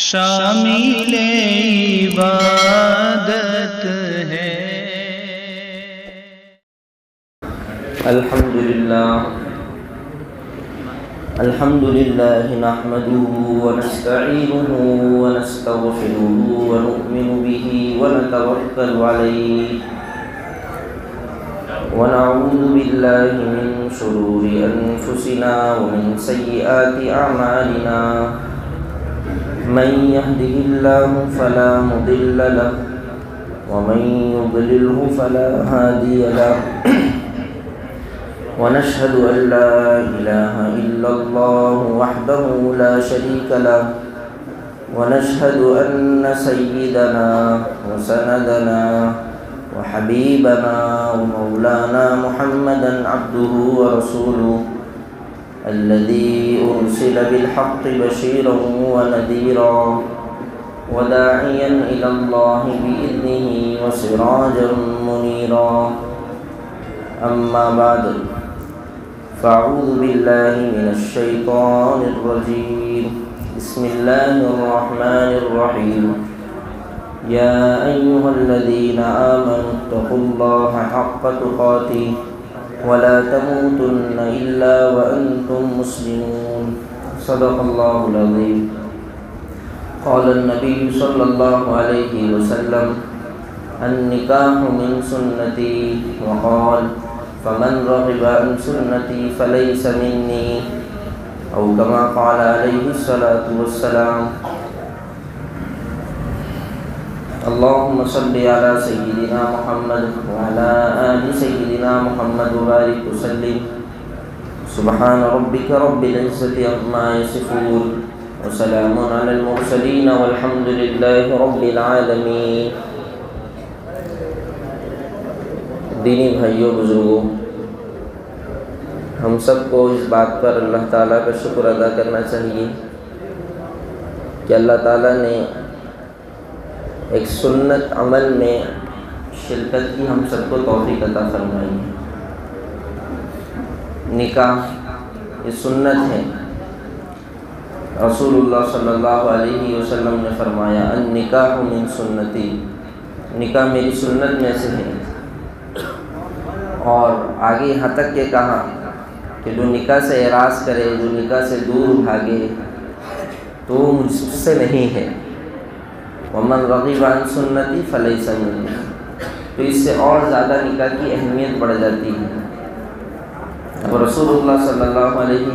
شامل عبادت ہے۔ الحمد لله نحمده ونستعينه ونستغفره ونؤمن به ونتوكل عليه ونعوذ بالله من شرور أنفسنا ومن سيئات أعمالنا من يهده الله فلا مضل له ومن يضلله فلا هادي له ونشهد أن لا إله إلا الله وحده لا شريك له ونشهد أن سيدنا وسندنا وحبيبنا ومولانا محمدا عبده ورسوله الذي أرسل بالحق بشيرا ونذيرا وداعيا إلى الله بإذنه وسراجا منيرا أما بعد فأعوذ بالله من الشيطان الرجيم بسم الله الرحمن الرحيم يا أيها الذين آمنوا اتقوا الله حق تقاته ولا تموتن إلا وأنتم مسلمون صدق الله العظيم قال النبي صلى الله عليه وسلم النكاح من سنتي وقال فمن رغب عن سنتي فليس مني أو كما قال عليه الصلاة والسلام اللهم صل على سيدنا محمد وعلى آل سيدنا محمد وبارك وسلم سبحان ربك رب العزة عما يصفون وسلام على المرسلين والحمد لله رب العالمين۔ دینی بھائیوں بزرگوں، ہم سب کو اس بات پر اللہ تعالیٰ کا شکر ادا کرنا چاہیے کہ اللہ تعالیٰ نے ایک سنت عمل میں شرکت کی ہم سب کو توفیق عطا فرمائی ہے۔ نکاح یہ سنت ہے۔ رسول اللہ صلی اللہ علیہ وسلم نے فرمایا النکاح من سنتی، نکاح میری سنت میں سے ہے، اور آگے یہاں تک کہ کہا کہ جو نکاح سے اعراض کرے، جو نکاح سے دور بھاگے تو وہ مجھ سے نہیں ہے۔ ومن رغب عن سنتی فلیس منی، تو اس سے اور زیادہ نکاح کی اہمیت بڑھ جاتی ہے۔ اب رسول اللہ صلی اللہ علیہ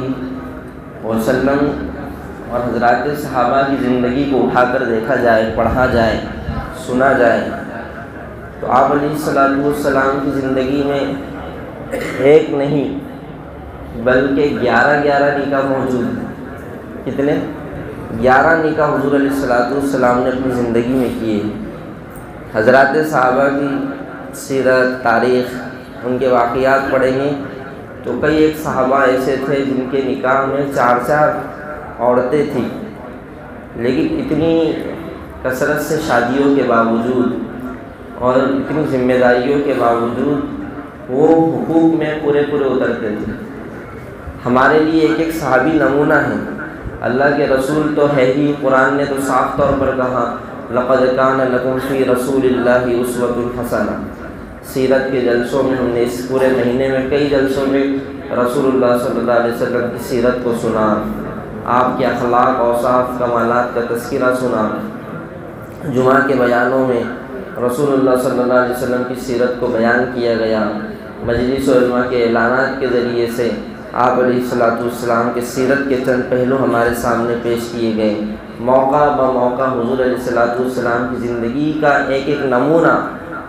وسلم اور حضرات صحابہ کی زندگی کو اٹھا کر دیکھا جائے، پڑھا جائے، سنا جائے تو آپ علیہ السلام کی زندگی میں ایک نہیں بلکہ 11 نکاح موجود ہیں۔ کتنے؟ 11 نکاح حضور علیہ السلام نے اپنی زندگی میں کیے۔ حضرات صحابہ کی سیرت، تاریخ، ان کے واقعات پڑھیں گے تو کئی ایک صحابہ ایسے تھے جن کے نکاح میں 4 عورتیں تھیں، لیکن اتنی کثرت سے شادیوں کے باوجود اور اتنی ذمہ داریوں کے باوجود وہ حقوق میں پورے اترتے تھے۔ ہمارے لیے ایک ایک صحابی نمونہ ہے۔ اللہ کے رسول تو ہے ہی، قرآن نے تو صاف طور پر کہا لَقَدْ كَانَ لَكُمْ فِي رَسُولِ اللَّهِ أُسْوَةٌ حَسَنَةٌ۔ سیرت کے جلسوں میں ہم نے اس پورے مہینے میں کئی جلسوں میں رسول اللہ صلی اللہ علیہ وسلم کی سیرت کو سنا، آپ کے اخلاق، اوصاف، کمالات کا تذکرہ سنا۔ جمعہ کے بیانوں میں رسول اللہ صلی اللہ علیہ وسلم کی سیرت کو بیان کیا گیا۔ مجلس علماء کے اعلانات کے ذریعے سے آپ علیہ السلام کے سیرت کے چند پہلو ہمارے سامنے پیش کیے گئے۔ موقع بموقع حضور علیہ السلام کی زندگی کا ایک ایک نمونہ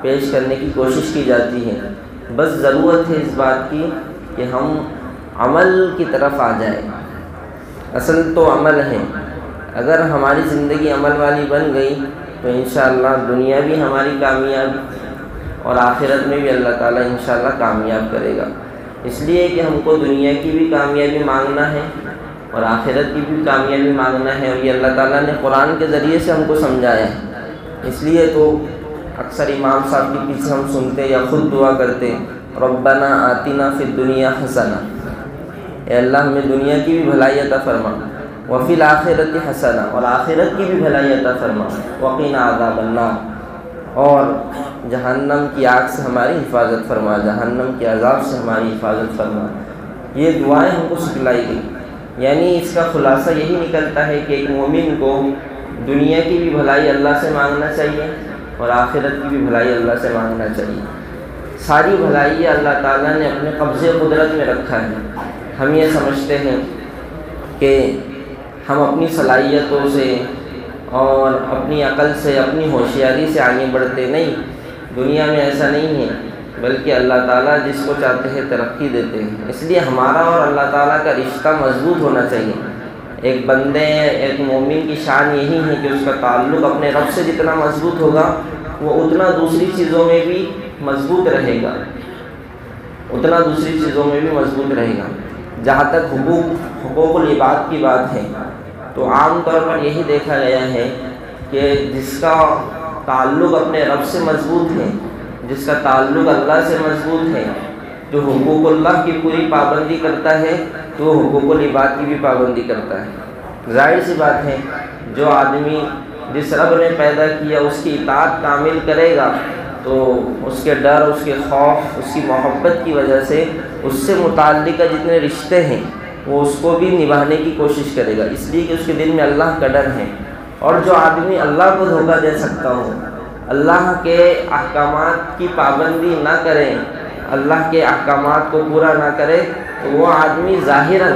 پیش کرنے کی کوشش کی جاتی ہے۔ بس ضرورت ہے اس بات کی کہ ہم عمل کی طرف آ جائیں۔ اصل تو عمل ہے، اگر ہماری زندگی عمل والی بن گئی تو انشاءاللہ دنیا بھی ہماری کامیاب اور آخرت میں بھی اللہ تعالیٰ انشاءاللہ کامیاب کرے گا۔ اس لیے کہ ہم کو دنیا کی بھی کامیابی مانگنا ہے اور آخرت کی بھی کامیابی مانگنا ہے، اور یہ اللہ تعالیٰ نے قرآن کے ذریعے سے ہم کو سمجھایا ہے۔ اس لیے تو اکثر امام صاحب کے پیچھے ہم سنتے یا خود دعا کرتے ربنا آتنا فی الدنیا حسنہ، اے اللہ ہمیں دنیا کی بھی بھلائی عطا فرما وفی الآخرۃ حسنہ، اور آخرت کی بھی بھلائی عطا فرما، وقنا عذاب النار، اور جہنم کی آگ سے ہماری حفاظت فرما، جہنم کے عذاب سے ہماری حفاظت فرما۔ یہ دعائیں ہم کو سکھلائی گئی، یعنی اس کا خلاصہ یہی نکلتا ہے کہ ایک مومن کو دنیا کی بھی بھلائی اللہ سے مانگنا چاہیے اور آخرت کی بھی بھلائی اللہ سے مانگنا چاہیے۔ ساری بھلائی اللہ تعالیٰ نے اپنے قبضے قدرت میں رکھا ہے۔ ہم یہ سمجھتے ہیں کہ ہم اپنی صلاحیتوں سے اور اپنی عقل سے، اپنی ہوشیاری سے آگے بڑھتے، نہیں، دنیا میں ایسا نہیں ہے، بلکہ اللہ تعالیٰ جس کو چاہتے ہیں ترقی دیتے ہیں۔ اس لیے ہمارا اور اللہ تعالیٰ کا رشتہ مضبوط ہونا چاہیے۔ ایک بندے، ایک مومن کی شان یہی ہے کہ اس کا تعلق اپنے رب سے جتنا مضبوط ہوگا وہ اتنا دوسری چیزوں میں بھی مضبوط رہے گا، اتنا دوسری چیزوں میں بھی مضبوط رہے گا۔ جہاں تک حقوق العباد کی بات ہے تو عام طور پر یہی دیکھا گیا ہے کہ جس کا تعلق اپنے رب سے مضبوط ہے، جس کا تعلق اللہ سے مضبوط ہے، جو حقوق اللہ کی پوری پابندی کرتا ہے تو وہ حقوق العباد کی بھی پابندی کرتا ہے۔ ظاہر سی بات ہے، جو آدمی جس رب نے پیدا کیا اس کی اطاعت کامل کرے گا تو اس کے ڈر، اس کے خوف، اس کی محبت کی وجہ سے اس سے متعلقہ جتنے رشتے ہیں وہ اس کو بھی نبھانے کی کوشش کرے گا، اس لیے کہ اس کے دل میں اللہ کا ڈر ہے۔ اور جو آدمی اللہ کو دھوکہ دے سکتا ہو، اللہ کے احکامات کی پابندی نہ کرے، اللہ کے احکامات کو پورا نہ کرے، تو وہ آدمی ظاہراً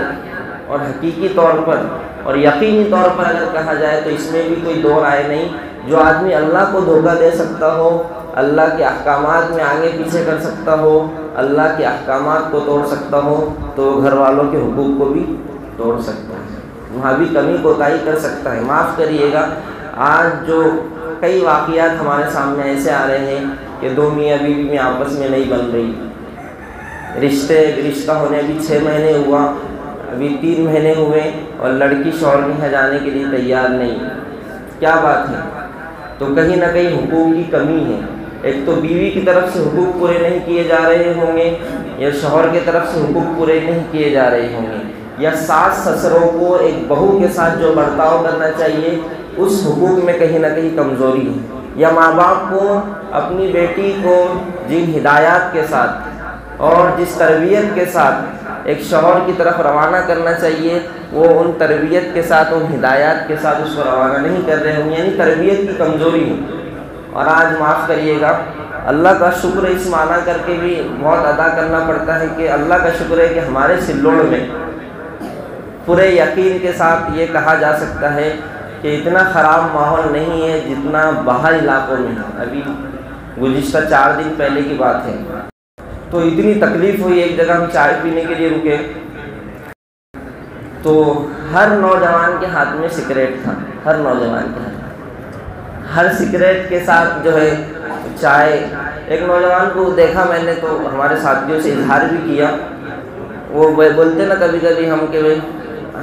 اور حقیقی طور پر اور یقینی طور پر اگر کہا جائے تو اس میں بھی کوئی دو رائے نہیں، جو آدمی اللہ کو دھوکہ دے سکتا ہو، اللہ کے احکامات میں آگے پیچھے کر سکتا ہو، اللہ کے احکامات کو توڑ سکتا ہو، تو گھر والوں کے حقوق کو بھی توڑ سکتا ہے، وہاں بھی کمی کوتاہی کر سکتا ہے۔ معاف کریے گا، آج جو کئی واقعات ہمارے سامنے ایسے آ رہے ہیں کہ دو میاں بیوی میں آپس میں نہیں بن رہی، رشتہ ہونے ابھی 6 مہینے ہوا، ابھی 3 مہینے ہوئے اور لڑکی شوہر کے یہاں جانے کے لیے تیار نہیں۔ کیا بات ہے؟ تو کہیں نہ کہیں حقوق کی کمی ہے۔ ایک تو بیوی کی طرف سے حقوق پورے نہیں کیے جا رہے ہوں گے، یا شوہر کی طرف سے حقوق پورے نہیں کیے جا رہے ہوں گے، یا ساس سسروں کو ایک بہو کے ساتھ جو برتاؤ کرنا چاہیے اس حقوق میں کہیں نہ کہیں کمزوری ہے، یا ماں باپ کو اپنی بیٹی کو جن ہدایات کے ساتھ اور جس تربیت کے ساتھ ایک شوہر کی طرف روانہ کرنا چاہیے وہ ان تربیت کے ساتھ، ان ہدایات کے ساتھ اس کو روانہ نہیں کر رہے ہوں، یعنی تربیت کی کمزوری ہے۔ اور آج معاف کریے گا، اللہ کا شکر اس معنی کر کے بھی بہت ادا کرنا پڑتا ہے کہ اللہ کا شکر ہے کہ ہمارے سلوڑ میں پورے یقین کے ساتھ یہ کہا جا سکتا ہے کہ اتنا خراب ماحول نہیں ہے جتنا باہر علاقوں میں ہے۔ ابھی گزشتہ 4 دن پہلے کی بات ہے، تو اتنی تکلیف ہوئی، ایک جگہ ہم چائے پینے کے لیے رکے تو ہر نوجوان کے ہاتھ میں سگریٹ تھا، ہر نوجوان کے ہاتھ، ہر سگریٹ کے ساتھ جو ہے چائے۔ ایک نوجوان کو دیکھا میں نے تو ہمارے ساتھیوں سے اظہار بھی کیا، وہ بولتے نا کبھی کبھی ہم کہ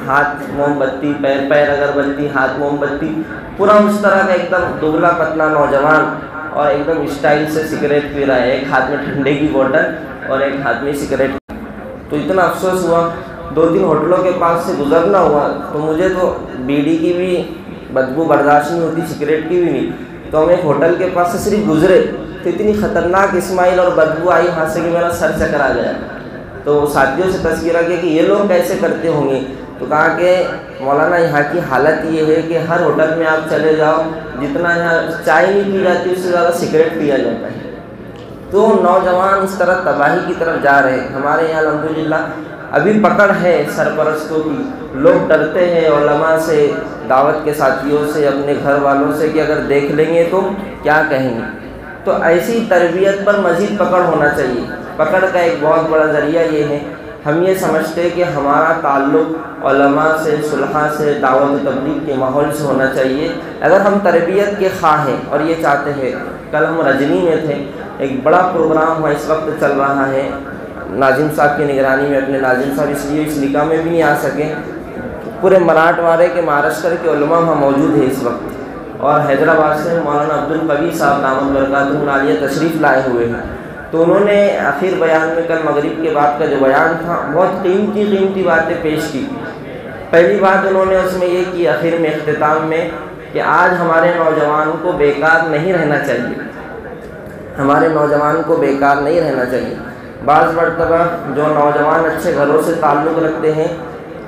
ہاتھ موم بتی، پیر اگربتی، ہاتھ موم بتی، پورا اس طرح کا ایک دم دبلا پتلا نوجوان اور ایک دم اسٹائل سے سگریٹ پی رہا ہے، ایک ہاتھ میں ٹھنڈے کی بوتل اور ایک ہاتھ میں سگریٹ۔ تو اتنا افسوس ہوا، 2-3 ہوٹلوں کے پاس سے گزرنا ہوا تو مجھے تو بیڑی کی بھی بدبو برداشت نہیں ہوتی، سگریٹ کی بھی نہیں، تو ہم ایک ہوٹل کے پاس سے صرف گزرے تو اتنی خطرناک اسمائل اور بدبو آئی وہاں سے کہ میرا سر چکرا گیا۔ تو ساتھیوں سے تذکرہ کیا کہ یہ لوگ کیسے کرتے ہوں گے، تو کہا کہ مولانا یہاں کی حالت یہ ہے کہ ہر ہوٹل میں آپ چلے جاؤ، جتنا یہاں چائے نہیں پی جاتی اس سے زیادہ سگریٹ پیا جاتا ہے۔ تو نوجوان اس طرح تباہی کی طرف جا رہے ہیں۔ ہمارے یہاں الحمدللہ ابھی پکڑ ہے سرپرستوں کی، لوگ ڈرتے ہیں علماء سے، دعوت کے ساتھیوں سے، اپنے گھر والوں سے کہ اگر دیکھ لیں گے تو کیا کہیں گے۔ تو ایسی تربیت پر مزید پکڑ ہونا چاہیے۔ پکڑ کا ایک بہت بڑا ذریعہ یہ ہے، ہم یہ سمجھتے ہیں کہ ہمارا تعلق علماء سے، صلحاء سے، دعوت و تبلیغ کے ماحول سے ہونا چاہیے۔ اگر ہم تربیت کے خواہ ہیں اور یہ چاہتے ہیں، کل ہم رجنی میں تھے، ایک بڑا پروگرام ہوا، اس وقت چل رہا ہے، ناظم صاحب کی نگرانی میں، اپنے ناظم صاحب اس لیے اس نکاح میں بھی نہیں آ سکے، پورے مراٹھواڑے کے مہاراشٹر کے علماء وہاں موجود ہیں اس وقت، اور حیدرآباد سے مولانا عبدالقوی صاحب دامت برکاتہ العالیہ تشریف لائے ہوئے ہیں۔ تو انہوں نے آخر بیان میں کل مغرب کے بعد کا جو بیان تھا بہت قیمتی باتیں پیش کی۔ پہلی بات انہوں نے اس میں یہ کی آخر میں اختتام میں کہ آج ہمارے نوجوان کو بیکار نہیں رہنا چاہیے، ہمارے نوجوان کو بیکار نہیں رہنا چاہیے۔ بعض مرتبہ جو نوجوان اچھے گھروں سے تعلق رکھتے ہیں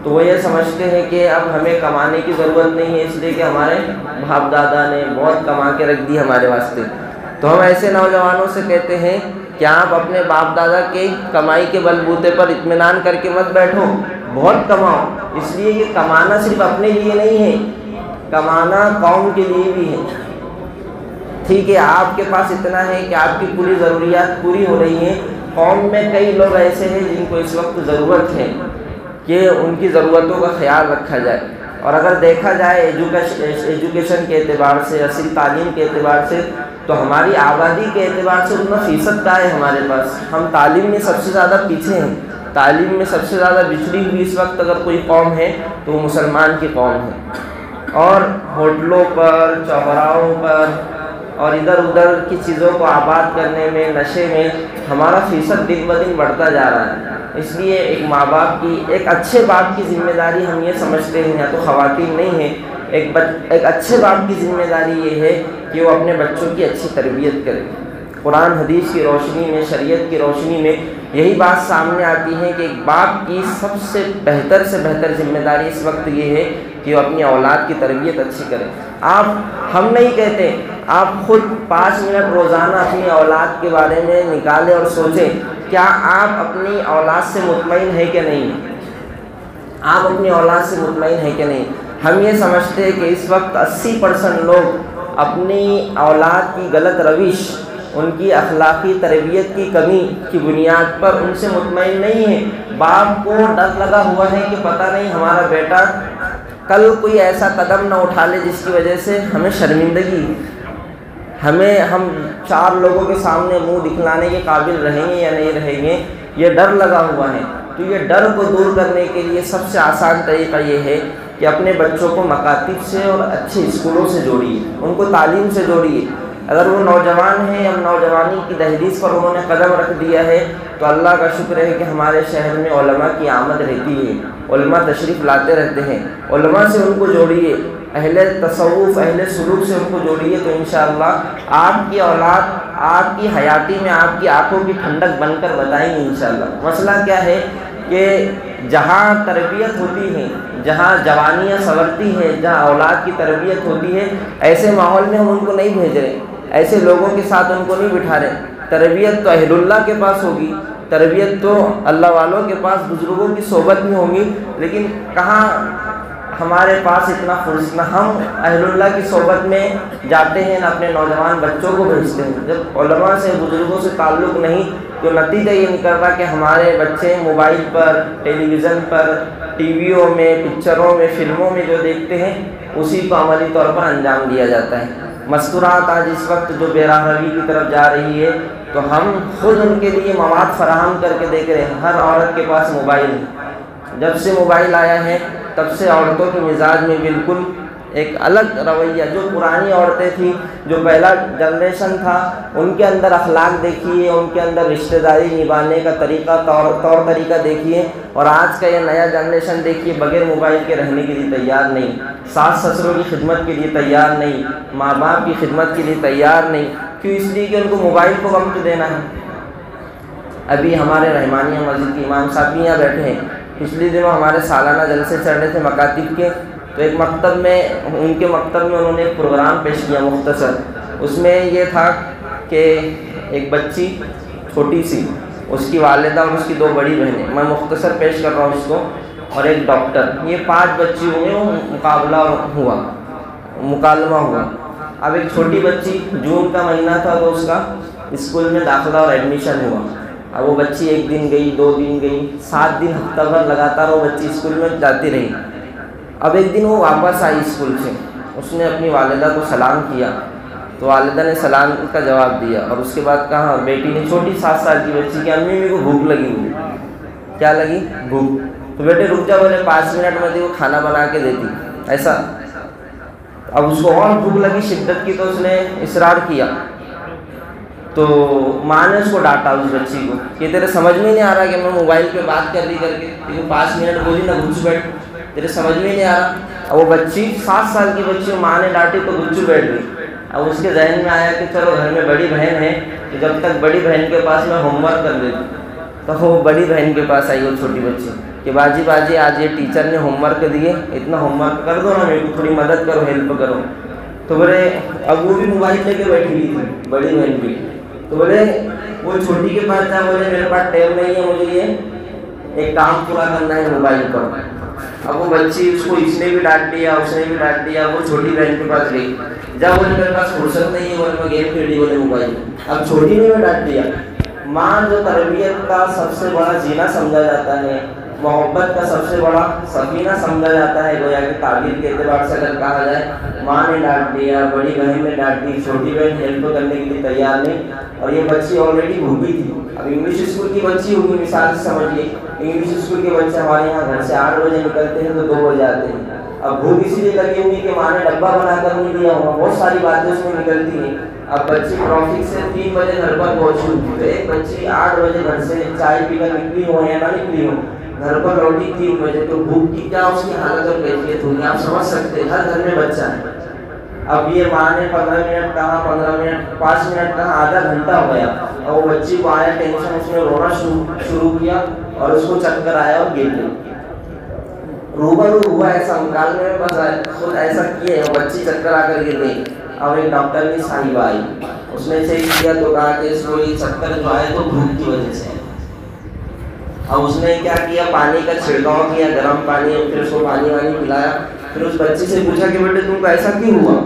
تو وہ یہ سمجھتے ہیں کہ اب ہمیں کمانے کی ضرورت نہیں ہے، اس لیے کہ ہمارے باپ دادا نے بہت کما کے رکھ دی ہمارے واسطے۔ تو ہم ایسے نوجوانوں سے کہتے ہیں کہ آپ اپنے باپ دادا کی کمائی کے بلبوتے پر اطمینان کر کے مت بیٹھو، بہت کماؤ، اس لیے کہ کمانا صرف اپنے لیے نہیں ہے، کمانا قوم کے لیے بھی ہے۔ ٹھیک ہے، آپ کے پاس اتنا ہے کہ آپ کی پوری ضروریات پوری ہو رہی ہیں، قوم میں کئی لوگ ایسے ہیں جن کو اس وقت ضرورت ہے کہ ان کی ضرورتوں کا خیال رکھا جائے۔ اور اگر دیکھا جائے ایجوکیشن کے اعتبار سے، اصل تعلیم کے اعتبار سے، تو ہماری آبادی کے اعتبار سے اتنا فیصد کا ہے ہمارے پاس، ہم تعلیم میں سب سے زیادہ پیچھے ہیں۔ تعلیم میں سب سے زیادہ بچھڑی ہوئی اس وقت اگر کوئی قوم ہے تو وہ مسلمان کی قوم ہے۔ اور ہوٹلوں پر، چوراہوں پر اور ادھر ادھر کی چیزوں کو آباد کرنے میں، نشے میں ہمارا فیصد دن بدن بڑھتا جا رہا ہے۔ اس لیے ایک ماں باپ کی، ایک اچھے باپ کی ذمہ داری ہم یہ سمجھتے ہیں، یا تو خواتین نہیں ہیں، ایک اچھے باپ کی ذمہ داری یہ ہے کہ وہ اپنے بچوں کی اچھی تربیت کرے۔ قرآن حدیث کی روشنی میں، شریعت کی روشنی میں یہی بات سامنے آتی ہے کہ ایک باپ کی سب سے بہتر ذمہ داری اس وقت یہ ہے کہ وہ اپنی اولاد کی تربیت اچھی کرے۔ ہم نہیں کہتے، آپ خود 5 منٹ روزانہ اپنی اولاد کے بارے میں نکالیں اور سوچیں، کیا آپ اپنی اولاد سے مطمئن ہے کہ نہیں؟ آپ اپنی اولاد سے مطمئن ہے کہ نہیں؟ ہم یہ سمجھتے ہیں کہ اس وقت 80% لوگ اپنی اولاد کی غلط روش، ان کی اخلاقی تربیت کی کمی کی بنیاد پر ان سے مطمئن نہیں ہیں۔ باپ کو ڈر لگا ہوا ہے کہ پتہ نہیں ہمارا بیٹا کل کوئی ایسا قدم نہ اٹھا لے جس کی وجہ سے ہمیں شرمندگی، ہم 4 لوگوں کے سامنے منہ دکھلانے کے قابل رہیں گے یا نہیں رہیں گے، یہ ڈر لگا ہوا ہے۔ تو یہ ڈر کو دور کرنے کے لیے سب سے آسان طریقہ یہ ہے کہ اپنے بچوں کو مکاتب سے اور اچھے اسکولوں سے جوڑیے، ان کو تعلیم سے جوڑیے۔ اگر وہ نوجوان ہیں یا نوجوانی کی دہلیز پر انہوں نے قدم رکھ دیا ہے تو اللہ کا شکر ہے کہ ہمارے شہر میں علماء کی آمد رہتی ہے، علماء تشریف لاتے رہتے ہیں، علماء سے ان کو جوڑیے، اہل تصوف، اہل سلوک سے ان کو جوڑیے، تو انشاءاللہ آپ کی اولاد آپ کی حیاتی میں آپ کی آنکھوں کی ٹھنڈک بن کر بتائیں گے انشاءاللہ۔ مسئلہ کیا ہے کہ جہاں تربیت ہوتی ہے، جہاں جوانیاں سنورتی ہے، جہاں اولاد کی تربیت ہوتی ہے، ایسے ماحول میں ہم ان کو نہیں بھیج رہے، ایسے لوگوں کے ساتھ ان کو نہیں بٹھا رہے۔ تربیت تو اہل اللہ کے پاس ہوگی، تربیت تو اللہ والوں کے پاس بزرگوں کی صحبت میں ہوگی، لیکن کہاں ہمارے پاس اتنا فرصت، نہ ہم اہل اللہ کی صحبت میں جاتے ہیں، نہ اپنے نوجوان بچوں کو بھیجتے ہیں۔ جب علماء سے، بزرگوں سے تعلق نہیں تو نتیجہ یہ نکلتا کہ ہمارے بچے موبائل پر، ٹیلی ویژن پر، ٹی ویوں میں، پکچروں میں، فلموں میں جو دیکھتے ہیں اسی کو عملی طور پر انجام دیا جاتا ہے۔ مستورات آج اس وقت جو بے راہ روی کی طرف جا رہی ہے تو ہم خود ان کے لیے مواد فراہم کر کے دیکھ رہے ہیں۔ ہر عورت کے پاس موبائل ہے، جب سے موبائل آیا ہے تب سے عورتوں کے مزاج میں بالکل ایک الگ رویہ، جو پرانی عورتیں تھیں، جو پہلا جنریشن تھا، ان کے اندر اخلاق دیکھیے، ان کے اندر رشتہ داری نبھانے کا طریقہ، طور طریقہ دیکھیے، اور آج کا یہ نیا جنریشن دیکھیے، بغیر موبائل کے رہنے کے لیے تیار نہیں، ساس سسروں کی خدمت کے لیے تیار نہیں، ماں باپ کی خدمت کے لیے تیار نہیں۔ کیوں؟ اس لیے کہ ان کو موبائل کو وقت دینا ہے۔ ابھی ہمارے رحمانیہ مسجد کے امام صاحب بھی یہاں بیٹھے ہیں، پچھلے دنوں ہمارے سالانہ جلسے چل رہے تھے مکاتب کے، تو ایک مکتب میں، ان کے مکتب میں انہوں نے ایک پروگرام پیش کیا مختصر۔ اس میں یہ تھا کہ ایک بچی چھوٹی سی، اس کی والدہ اور اس کی 2 بڑی بہنیں، میں مختصر پیش کر رہا ہوں اس کو، اور ایک ڈاکٹر، یہ 5 بچی ہوئے، مکالمہ ہوا۔ اب ایک چھوٹی بچی، جون کا مہینہ تھا تو اس کا اسکول میں داخلہ اور ایڈمیشن ہوا۔ اب وہ بچی 1 دن گئی، 2 دن گئی، 7 دن ہفتہ بھر لگاتار وہ بچی اسکول میں جاتی رہی۔ اب ایک دن وہ واپس آئی اسکول سے، اس نے اپنی والدہ کو سلام کیا تو والدہ نے سلام کا جواب دیا، اور اس کے بعد کہا، بیٹی نے، چھوٹی 7 سال کی بچی کہ امی میرے کو بھوک لگی ہوئی۔ کیا لگی؟ بھوک۔ تو بیٹے رک جا، بولے 5 منٹ میں وہ کھانا بنا کے دیتی، ایسا۔ اب اس کو اور بھوک لگی شدت کی، تو اس نے اصرار کیا، تو ماں نے اس کو ڈانٹا، اس بچی کو، کہ تیرے سمجھ میں نہیں آ رہا کہ میں موبائل پہ بات کر کے 5 منٹ بولی نا، گھس بیٹھ، تیرے سمجھ میں نہیں آ رہا. اب وہ بچی 7 سال کی بچی ماں نے ڈانٹی تو گچو بیٹھ گئی. اب اس کے ذہن میں آیا کہ چلو گھر میں بڑی بہن ہے تو جب تک بڑی بہن کے پاس میں ہوم ورک کر دیتی. تو وہ بڑی بہن کے پاس آئی وہ چھوٹی بچی کہ باجی آج یہ ٹیچر نے ہوم ورک دیے, اتنا ہوم ورک کر دو نا, میرے کو تھوڑی مدد کرو, ہیلپ کرو. تو بولے اب وہ بھی موبائل لے کے بیٹھی ہوئی تھی بڑی بہن بھی. تو بولے وہ چھوٹی کے پاس تھا, بولے میرے پاس ٹائم نہیں ہے, مجھے یہ ایک کام پورا کرنا ہے موبائل پر. اب وہ بچی اس نے بھی ڈانٹ دیا, اس نے بھی ڈانٹ دیا, وہ چھوٹی بہن کے پاس گئی. جب بولے میرے پاس فرصت نہیں ہے, بولے میں گیم کھیلی, بولے موبائل. اب چھوٹی نے بھی ڈانٹ دیا. ماں جو تربیت کا سب سے بڑا زینہ سمجھا جاتا ہے, محبت کا سب سے بڑا سفینہ سمجھا جاتا ہے, گویا کہ تعبیر کے اعتبار سے اگر کہا جائے, ماں نے ڈانٹ دیا, بڑی بہن نے ڈانٹ دی, چھوٹی بہن ہیلپ کرنے کے لیے تیار نہیں, اور یہ بچی آلریڈی بھوکی تھی. اب انگلش اسکول کی بچی ہوگی, مثال سے سمجھیے, انگلش اسکول کے بچے ہمارے یہاں گھر سے 8 بجے نکلتے ہیں تو 2 بجے آتے ہیں. اب بھوک اسی لیے لگی ہوئی کہ ماں نے ڈبہ بنا کر نہیں دیا ہوگا, بہت ساری باتیں اس میں نکلتی ہیں. اب بچی ٹرافک سے 3 بجے گھر پر پہنچی, تو ایک بچی 8 بجے گھر سے چائے پی کر نکلی ہو یا نہ نکلی ہو, گھر پر لوٹی 3 بجے, تو بھوک کی کیا اس کی حالت اور کیفیت ہوگی آپ سمجھ سکتے ہیں. ہر گھر میں بچہ ہے. اب یہ ماں نے 15 منٹ کہا, 15 منٹ, 5 منٹ کہا, آدھا گھنٹہ ہو گیا, اور وہ بچی کو آیا ٹینشن, اس نے رونا شروع کیا اور اس کو چکر آیا اور گر گئی. روبرو ہوا ایسا نکالنے میں, بس خود ایسا کیے, وہ بچی چکر آ کر گر گئی. اور ایک ڈاکٹر کی صاحبہ آئی, اس نے چیک کیا تو کہا کہ اس کو یہ چکر جو آئے تو بھوک کی وجہ سے. اب اس نے کیا کیا, پانی کا چھڑکاؤ کیا, گرم پانی, پھر اس کو پانی پلایا. پھر اس بچی سے پوچھا کہ بیٹے تم کو ایسا کیوں ہوا؟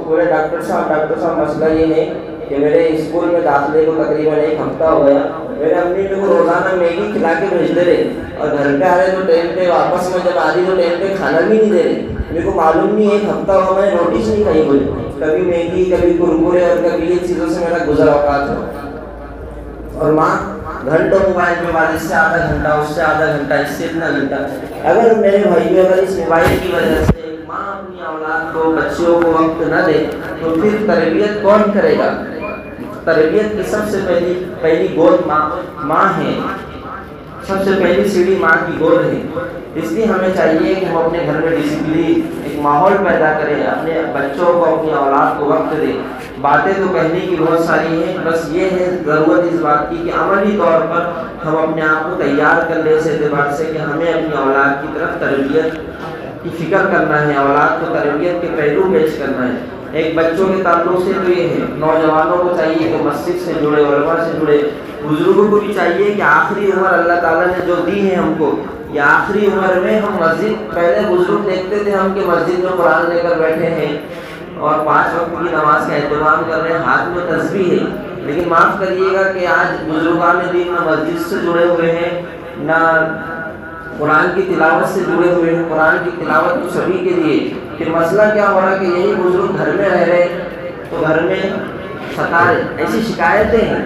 بولے ڈاکٹر صاحب مسئلہ یہ ہے کہ میرے اسکول میں داخلے کو تقریباً 1 ہفتہ ہو گیا. میرے امی میرے کو روزانہ میگی کھلا کے بھیجتے رہے, اور گھر پہ آ رہے تو ٹائم پہ, واپس میں جب آ رہی تو ٹائم پہ کھانا بھی نہیں دے رہے. میرے کو معلوم نہیں 1 ہفتہ ہوا میں روٹی نہیں کھائی, بولے کبھی میگی, کبھی کرکرے, اور کبھی یہ چیزوں سے میرا گزر اوقات ہو. اور ماں گھنٹوں موبائل پہ, والد سے آدھا گھنٹہ, اس سے آدھا گھنٹہ, اس سے اتنا گھنٹہ. اگر میرے بھائی اگر اس موبائل کی وجہ سے ماں اپنی اولاد کو, بچوں کو وقت نہ دے تو پھر تربیت کون کرے گا؟ تربیت کی سب سے پہلی گود ماں ہے, سب سے پہلی سیڑھی ماں کی گود ہے. اس لیے ہمیں چاہیے کہ ہم اپنے گھر میں ڈسپلن, ایک ماحول پیدا کریں, اپنے بچوں کو, اپنی اولاد کو وقت دیں. باتیں تو کہنے کی بہت ساری ہیں, بس یہ ہے ضرورت اس بات کی کہ عملی طور پر ہم اپنے آپ کو تیار کر لیں اس اعتبار سے کہ ہمیں اپنی اولاد کی طرف تربیت کی فکر کرنا ہے, اولاد کو تربیت کے پہلو پیش کرنا ہے. ایک بچوں کے تعلق سے تو یہ ہے, نوجوانوں کو چاہیے کہ مسجد سے جڑے, علماء سے جڑے, بزرگوں کو بھی چاہیے کہ آخری عمر اللہ تعالیٰ نے جو دی ہے ہم کو, یہ آخری عمر میں ہم مسجد, پہلے بزرگ دیکھتے تھے ہم کہ مسجد میں قرآن لے کر بیٹھے ہیں اور 5 وقت کی نماز کا اہتمام کر رہے ہیں, ہاتھ میں تسبیح ہے, لیکن معاف کریے گا کہ آج بزرگان دین نہ مسجد سے جڑے ہوئے ہیں, نہ قرآن کی تلاوت سے جڑے ہوئے ہیں. قرآن کی تلاوت تو سبھی کے لیے. پھر مسئلہ کیا ہو رہا کہ یہی بزرگ گھر میں رہ رہے تو گھر میں ستا رہے, ایسی شکایتیں ہیں.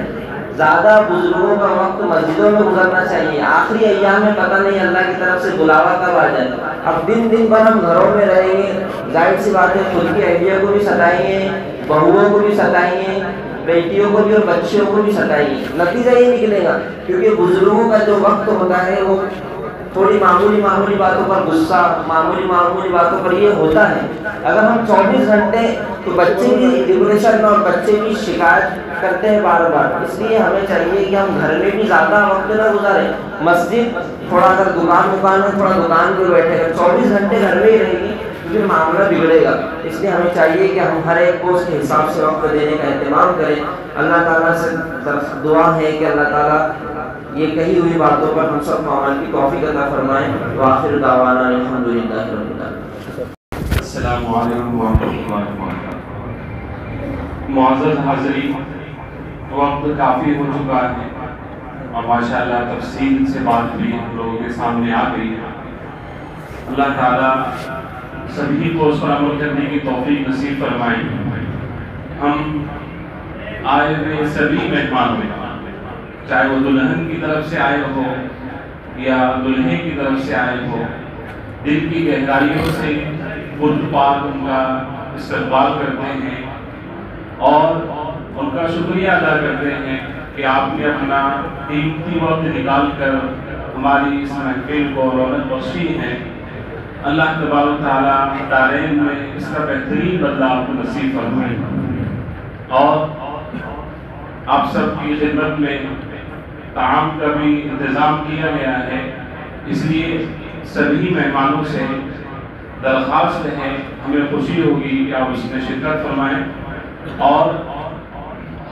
زیادہ بزرگوں کا وقت مسجدوں میں گزرنا چاہیے. آخری ایام میں پتہ نہیں اللہ کی طرف سے بلاوا کب آ جائے. اب دن بھر ہم گھروں میں رہیں گے, ظاہر سی بات ہے خود کی اہلیہ کو بھی ستائیں گے, بہوؤں کو بھی ستائیں گے, بیٹیوں کو بھی اور بچیوں کو بھی ستائیں گے. نتیجہ یہ نکلے گا, کیونکہ بزرگوں کا جو وقت ہوتا ہے وہ تھوڑی معمولی باتوں پر غصہ, معمولی باتوں پر یہ ہوتا ہے. اگر ہم 24 گھنٹے, تو بچے بھی ڈپریشن اور بچے بھی شکایت کرتے ہیں بار بار. اس لیے ہمیں چاہیے کہ ہم گھر میں بھی زیادہ وقت نہ گزاریں. مسجد تھوڑا, اگر دکان ہے تھوڑا دکان پہ بیٹھے گا, 24 گھنٹے گھر میں ہی رہیں گی تو پھر معاملہ بگڑے گا. اس لیے ہمیں چاہیے کہ ہم ہر ایک کو اس کے حساب سے وقت دینے کا اہتمام کریں. اللہ تعالیٰ سے دعا ہے کہ اللہ تعالیٰ یہ کہی ہوئی باتوں پر ہم سب کو عمل کی توفیق عطا فرمائیں. وآخر دعوانا الحمدللہ رب العالمین. السلام علیکم ورحمۃ اللہ وبرکاتہ. معزز حاضرین, وقت کافی ہو چکا ہے اور ماشاءاللہ تفصیل سے بات بھی ہم لوگوں کے سامنے آ گئی ہے. اللہ تعالیٰ سبھی کو اس پر عمل کرنے کی توفیق نصیب فرمائے. ہم آئے ہوئے سبھی مہمان میں, چاہے وہ دلہن کی طرف سے آئے ہو یا دلہے کی طرف سے آئے ہو, دل کی گہرائیوں سے خود پاک ان کا استقبال کرتے ہیں اور ان کا شکریہ ادا کرتے ہیں کہ آپ نے اپنا قیمتی وقت نکال کر ہماری اس محفل کو رونق بخشی ہے. اللہ تبارک و تعالیٰ دارین میں اس کا بہترین بدلہ آپ کو نصیب فرمائے، اور آپ سب کی خدمت میں طعام کا بھی انتظام کیا گیا ہے، اس لیے سبھی مہمانوں سے درخواست ہے، ہمیں خوشی ہوگی کہ آپ اس میں شرکت فرمائیں، اور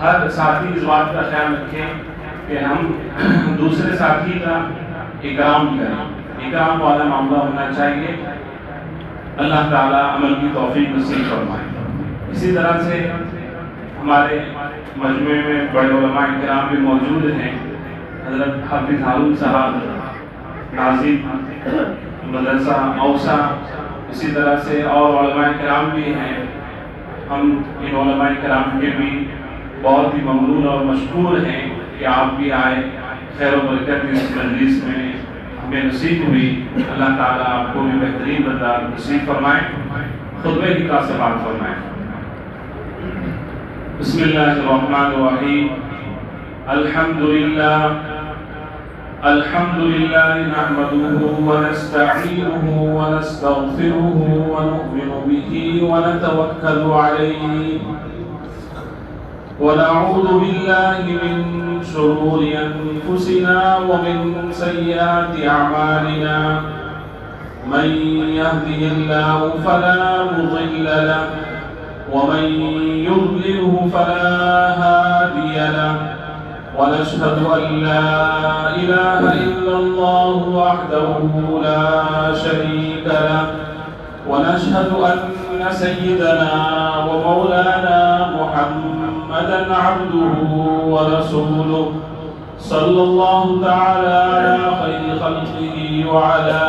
ہر ساتھی اس بات کا خیال رکھیں کہ ہم دوسرے ساتھی کا اکرام کریں، اکرام والا معاملہ ہونا چاہیے۔ اللہ تعالیٰ عمل کی توفیق نصیب فرمائے۔ اسی طرح سے ہمارے مجمع میں بڑے علماء کرام بھی موجود ہیں، حضرت حافظ ہارون صاحب ناظم مدرسہ اوسا، اسی طرح سے اور علماء کرام بھی ہیں۔ ہم ان علماء کرام کے بھی بہت ہی ممنون اور مشکور ہیں کہ آپ بھی آئے، خیر و برکت اس مجلس میں ہمیں نصیب ہوئی۔ اللہ تعالیٰ آپ کو بھی بہترین بدلہ نصیب فرمائے، خطبے کی کاسبات فرمائے۔ بسم اللہ الرحمن الرحیم، الحمد للہ نحمده ونستعینه ونستغفره ونؤمن به ونتوکل علیہ، ونعوذ باللہ من شرور انفسنا ومن سیئات اعمالنا، من يهده الله فلا مضل له ومن يضلله فلا هادي له، ونشهد أن لا إله إلا الله وحده لا شريك له، ونشهد أن سيدنا ومولانا محمدا عبده ورسوله، صلى الله تعالى على خير خلقه وعلى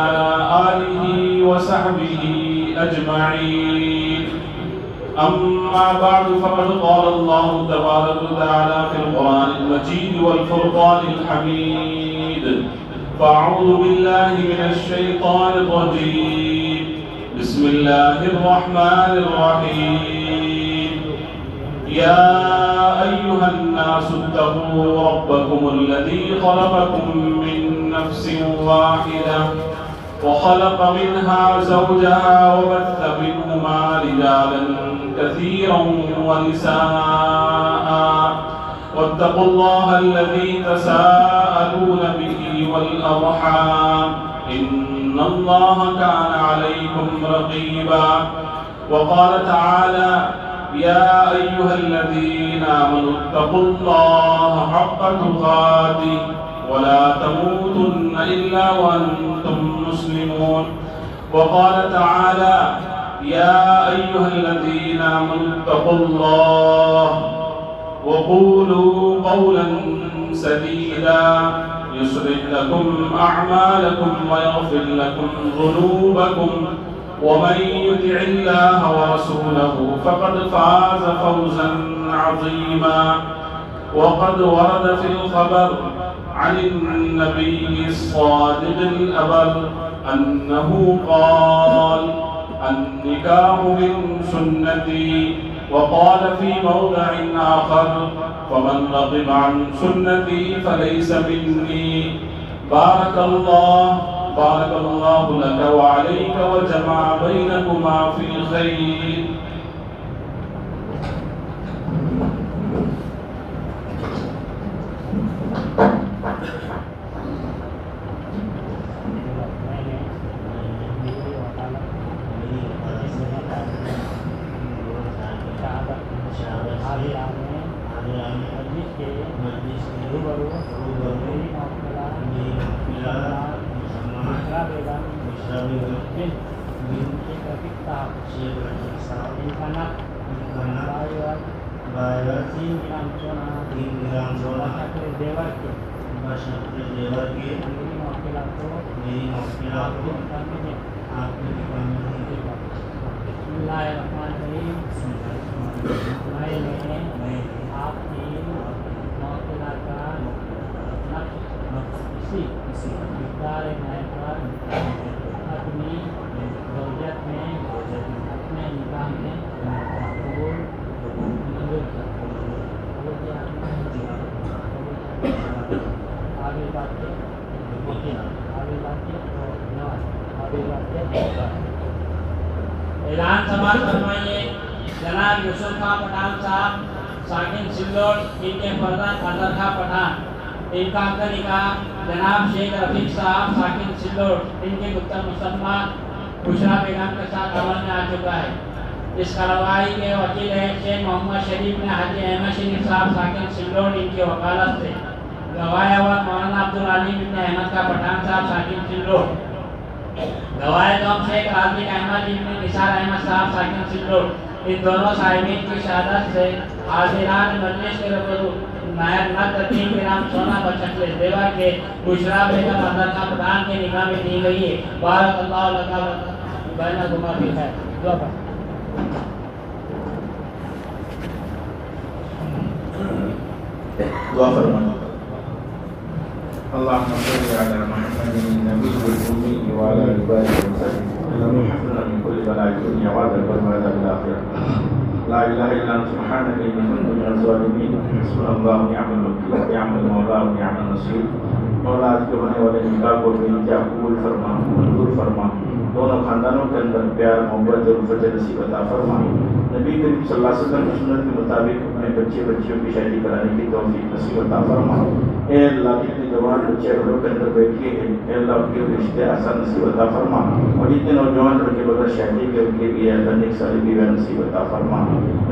آله وصحبه أجمعين، أما بعد فقد قال الله تبارك وتعالى في القرآن المجيد والفرقان الحميد، فأعوذ بالله من الشيطان الرجيم، بسم الله الرحمن الرحيم، يا أيها الناس اتقوا ربكم الذي خلقكم من نفس واحدة وخلق منها زوجها وبث منهما رجالا كثيرا ونساء، واتقوا الله الذي تساءلون به والأرحام، إن الله كان عليكم رقيبا، وقال تعالى يا أيها الذين آمنوا اتقوا الله حق تقاته ولا تموتن إلا وأنتم مسلمون، وقال تعالى يا أيها الذين آمنوا اتقوا الله وقولوا قولا سديدا يصلح لكم أعمالكم ويغفر لكم ذنوبكم، ومن يطع الله ورسوله فقد فاز فوزا عظيما، وقد ورد في الخبر عن النبي الصادق الأبر أنه قال النكاح من سنتي، وقال في موضع آخر فمن رغب عن سنتي فليس مني، بارك الله لك وعليك وجمع بينكما في خير۔ آگے بات جناب یوسف خان پٹھان صاحب ساکن سلوٹ، ان کے فرزند اظہر خان پٹھان، ان کا نکاح جناب شیخ رفیق صاحب ساکن سلوٹ، ان کے دختر مسمہ بشرا بیگم کے ساتھ عمل میں آ چکا ہے۔ اس کارروائی کے وکیل ہیں شیخ محمد شریف نے حاجی احمد شریف صاحب ساکن سلوٹ، ان کی وکالت سے گواہ اول مولانا عبدالعلیم بن احمد کا پٹھان صاحب ساکن سلوٹ، گواہ دوم شیخ رازق احمد بن نثار احمد صاحب ساکن سلوٹ، ان دونوں صاحبین کی شہادت سے حاضران مجلس کے روبرو نائب نقدین کے نام سونا بشکل دیوا کے بشرا بیگم اظہر خان پٹھان کے نکاح میں دی گئی ہے۔ بارک اللہ لکا بینکما فی خیر۔ دعا پڑھ۔ دعا فرمائیں۔ اللهم صل على محمد النبي الأمي وعلى آل بيته وسلم اللهم احفظنا من كل بلاء الدنيا وعذاب الآخرة لا إله إلا أنت سبحانك إني كنت من الظالمين حسبنا الله ونعم الوكيل نعم المولى ونعم النصير مولا آج کے ہونے والے نکاح کو بھی کیا قبول فرما منظور فرما، دونوں خاندانوں کے اندر پیار محبت اور الفت نصیب عطا فرما، نبی کریم صلی اللہ علیہ وسلم کی سنت کے مطابق اپنے بچیوں کی شادی کرانے کی توفیق نصیب عطا فرما۔ اے اللہ جتنے جوان بچے گھروں کے اندر بیٹھے ہیں اے اللہ ان کے رشتے آسان نصیب عطا فرما، اور جتنے نوجوان لڑکے بغیر شادی کے ان کے بھی اللہ نیک سالی بیوہ نصیب عطا فرما۔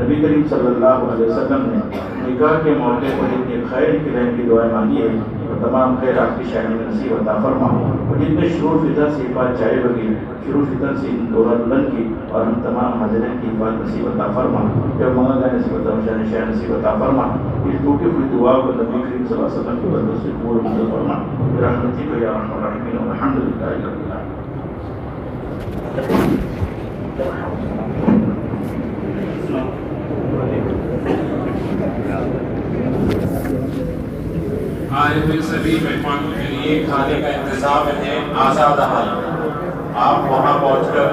نبی کریم صلی اللہ علیہ وسلم نے نکاح کے موقع پر اتنے خیر کی رحم کی دعائیں مانگی ہے اور تمام خیر آپ کی شادی میں نصیب عطا فرما، اور جتنے شرور فتن سے حفاظت چاہے بگی شروع فتن سے دورہ دلن کی اور ہم تمام حاضرین کی حفاظت نصیب عطا فرما، جو مانگا گیا نصیب عطا شاہ نصیب عطا فرما۔ اس ٹوٹی ہوئی دعا کو نبی کریم صلی اللہ علیہ وسلم کی برکت سے قبول منظور فرما برحمتک یا ارحم الراحمین والحمدللہ رب العالمین۔ آئے ہوئے سبھی مہمانوں کے لیے کھانے کا انتظام ہے آزاد حال، آپ وہاں پہنچ کر